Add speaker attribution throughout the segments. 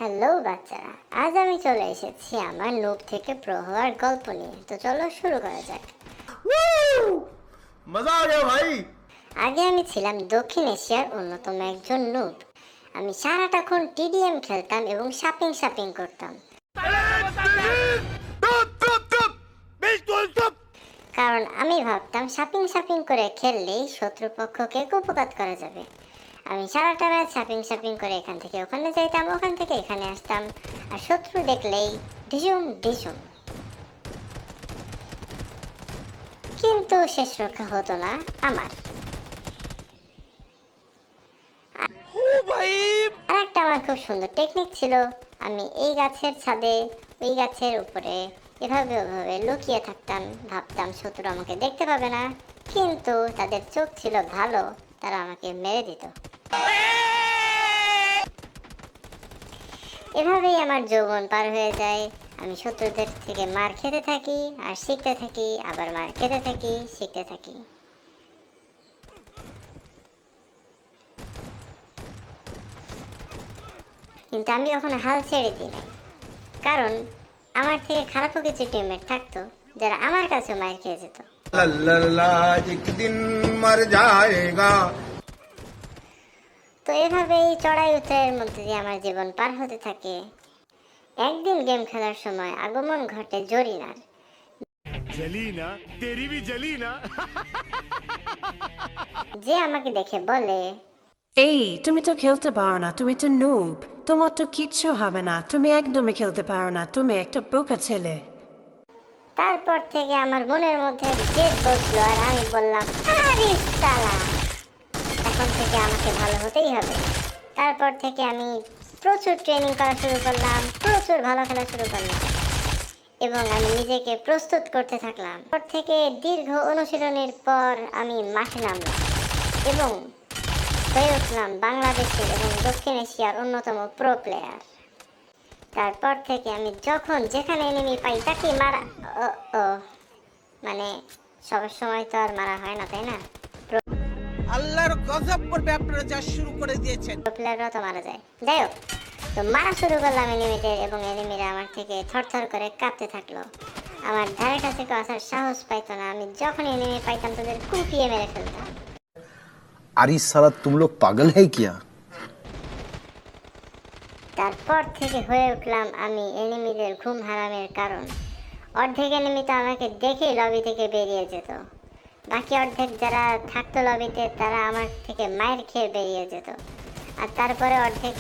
Speaker 1: Hello বাচ্চারা, আজ আমি চলে এসেছি আমার নুব থেকে প্রো হওয়ার গল্প নিয়ে। তো চলো শুরু করা যাক।
Speaker 2: मजा आ गया भाई।
Speaker 1: আগে আমি ছিলাম দক্ষিণ এশিয়ার অন্যতম একজন নুব। আমি সারাটাক্ষণ টিডিএম খেলতাম এবং শাপিং শাপিং করতাম, কারণ আমি ভাবতাম শাপিং শাপিং করে খেললেই শত্রুপক্ষকে কুপকাত করা যাবে। আমি সারাটা ম্যাচ শাপিং শাপিং করে এখান থেকে ওখানে যাইতাম, ওখান থেকে এখানে আসতাম, আর শত্রু দেখলেই ঢিসুম ঢিসুম। কিন্তু শেষ রক্ষা হতো না আমার। আরেকটা আমার খুব সুন্দর টেকনিক ছিল। আমি এই গাছের ছাদে, ওই গাছের উপরে এভাবে ওভাবে লুকিয়ে থাকতাম, ভাবতাম শত্রু আমাকে দেখতে পাবে না, কিন্তু তাদের চোখ ছিল ভালো, তারা আমাকে মেরে দিত। এভাবেই আমার যৌবন পার হয়ে যায়। আমি শত্রুদের থেকে মার খেতে থাকি আর শিখতে থাকি, আবার মার খেতে থাকি, শিখতে থাকি। কিন্তু আমি কখনো হাল ছেড়ে দিই নাই, কারণ আমার থেকে খারাপও কিছু টিমমেট থাকতো যারা আমার কাছে মার খেয়ে যেত।
Speaker 2: एक दिन मर जाएगा।
Speaker 1: তো এভাবেই চড়াই উতরাইয়ের মধ্যে দিয়ে আমার জীবন পার হতে থাকে। একদিন গেম খেলার সময় আগমন ঘটে জরিনার।
Speaker 2: जली ना, तेरी भी जली ना।
Speaker 1: যে আমাকে দেখে বলে,
Speaker 3: এই তুমি তো খেলতে পারো না, তুমি তো নুব, তোমার তো কিচ্ছু হবে না, তুমি একদমই খেলতে পারো না, তুমি একটা বোকা ছেলে।
Speaker 1: তারপর থেকে আমার মনের মধ্যে জেদ বসলো আর আমি বললাম, আরে শালা, এখন থেকে আমাকে ভালো হতেই হবে। তারপর থেকে আমি প্রচুর ট্রেনিং করা শুরু করলাম, প্রচুর ভালো খেলা শুরু করলাম এবং আমি নিজেকে প্রস্তুত করতে থাকলাম। তারপর থেকে দীর্ঘ অনুশীলনের পর আমি মাঠে নামলাম এবং হয়ে উঠলাম বাংলাদেশের এবং দক্ষিণ এশিয়ার অন্যতম প্রো প্লেয়ার। তারপর থেকে আমি যখন যেখানে এনিমি পাই তাকে মারা, ও মানে সব সময় তো আর মারা হয় না, তাই না?
Speaker 4: আল্লাহর গজব করবে আপনারা যা শুরু করে দিয়েছেন।
Speaker 1: প্রো প্লেয়াররা তো মারা যায়, যাই হোক। তো মারা শুরু করলাম এনিমিদের এবং এনিমিরা আমার থেকে থরথর করে কাঁপতে থাকলো। আমার ধারে কাছে কেউ আসার সাহস পাইতো না। আমি যখন এনিমি পাইতাম তাদের কুপিয়ে মেরে ফেলতাম।
Speaker 5: अरे साला तुम लोग पागल है क्या?
Speaker 1: তারপর থেকে হয়ে উঠলাম আমি এনিমিদের ঘুম হারামের কারণ। অর্ধেক এনিমি তো আমাকে দেখেই লবি থেকে বেরিয়ে যেত, বাকি অর্ধেক যারা থাকতো লবিতে তারা আমার থেকে মায়ের খেয়ে বেরিয়ে যেত, আর তারপরে অর্ধেক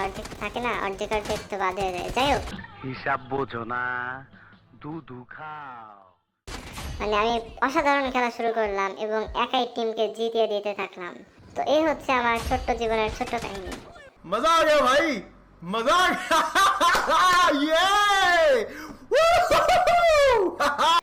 Speaker 1: অর্ধেক থাকে না, অর্ধেক অর্ধেক তো বাদ হয়ে যায়। যাই হোক,
Speaker 6: হিসাব বোঝো না, দুধু খাও।
Speaker 1: আমি অসাধারণ খেলা শুরু করলাম এবং একাই টিমকে জিতিয়ে দিতে থাকলাম। তো এই হচ্ছে আমার ছোট্ট জীবনের ছোট্ট কাহিনী।
Speaker 2: मजा आ गया भाई, मजा आ गया। ये